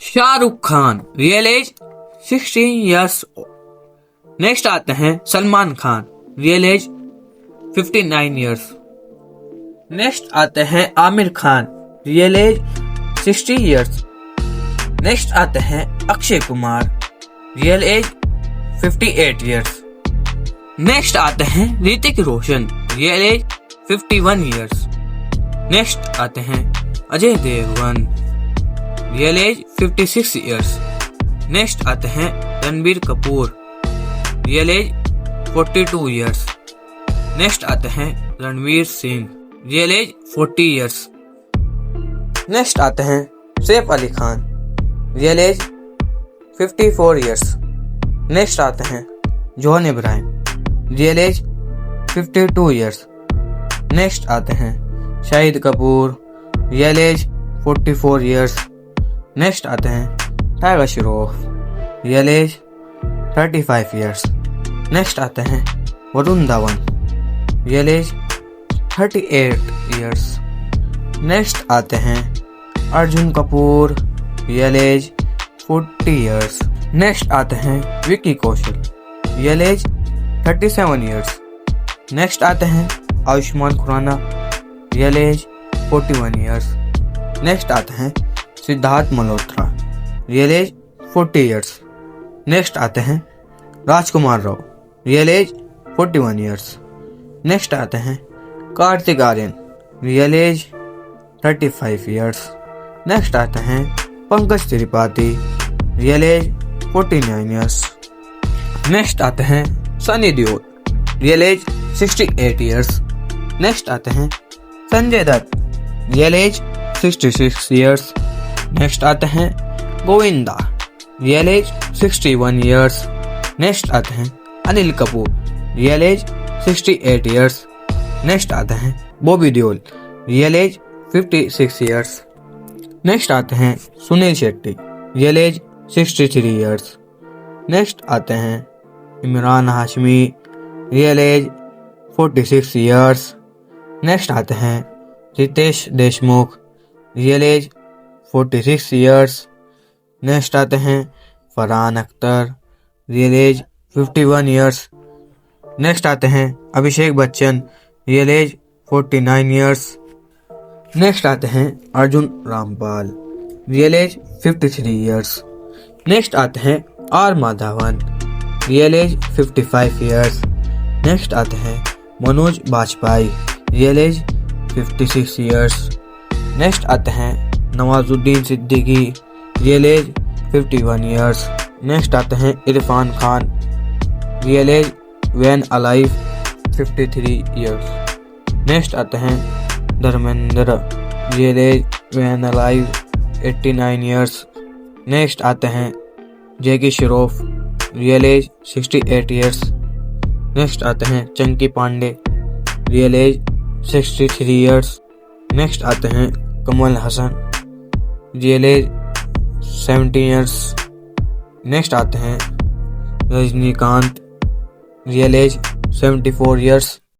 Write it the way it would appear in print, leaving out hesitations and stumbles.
Shahrukh Khan, real age 16 years. Next आते हैं Salman Khan, real age 59 years. Next आते हैं Aamir Khan, real age 60 years. Next आते हैं Akshay Kumar, real age 58 years. Next आते हैं Hrithik Roshan, real age 51 years. Next आते हैं Ajay Devgn, real age 56 years. Next आते हैं Ranbir Kapoor, real age 42 years. Next आते हैं Ranveer Singh, real age 40 years. Next आते हैं Saif Ali Khan, real age 54 years. Next आते हैं John Abraham, real age 52 years. Next आते हैं Shahid Kapoor, real age 44 years. Next आते हैं Tiger Shroff, real age 35 years. Next आते हैं Varun Dhawan, real age 38 years. Next आते हैं Arjun Kapoor, real age 40 years. Next आते हैं Vicky Kaushal, real age 37 years. Next आते हैं Ayushmann Khurrana, real age 41 years. Next आते हैं Siddharth Malhotra, real age 40 years. Next आते हैं Rajkumar Rao, real age 41 years. Next आते हैं Kartik Aaryan, real age 35 years. Next आते हैं Pankaj Tripathi, real age 49 years. Next आते हैं Sunny Deol, real age 68 years. Next आते हैं Sanjay Dutt, real age 66 years. Next आते हैं Govinda, real age 61 years. Next आते हैं Anil Kapoor, real age 68 years. Next आते हैं Bobby Deol, real age 56 years. Next आते हैं Sunil Shetty, real age 63 years. Next आते हैं Emraan Hashmi, real age 46 years. Next आते हैं Riteish Deshmukh, real age 46 years. Next आते हैं Farhan Akhtar, real age 51 years. Next आते हैं Abhishek Bachchan, real age 49 years. Next आते हैं Arjun Rampal, real age 53 years. Next आते हैं are Madhavan, real age 55 years. Next आते हैं Manoj Bajpayee, real age 56 years. Next आते हैं Nawazuddin Siddiqui, real age 51 years. Next आते हैं Irrfan Khan, real age when alive 53 years. Next आते हैं Dharmendra, real age when alive 89 years. Next आते हैं Jackie Shroff, real age 68 years. Next आते हैं Chunky Pandey, real age 63 years. Next आते हैं Kamal Haasan, real age 70 years. Next आते हैं रजनीकांत, रियल एज 74 ईयर्स।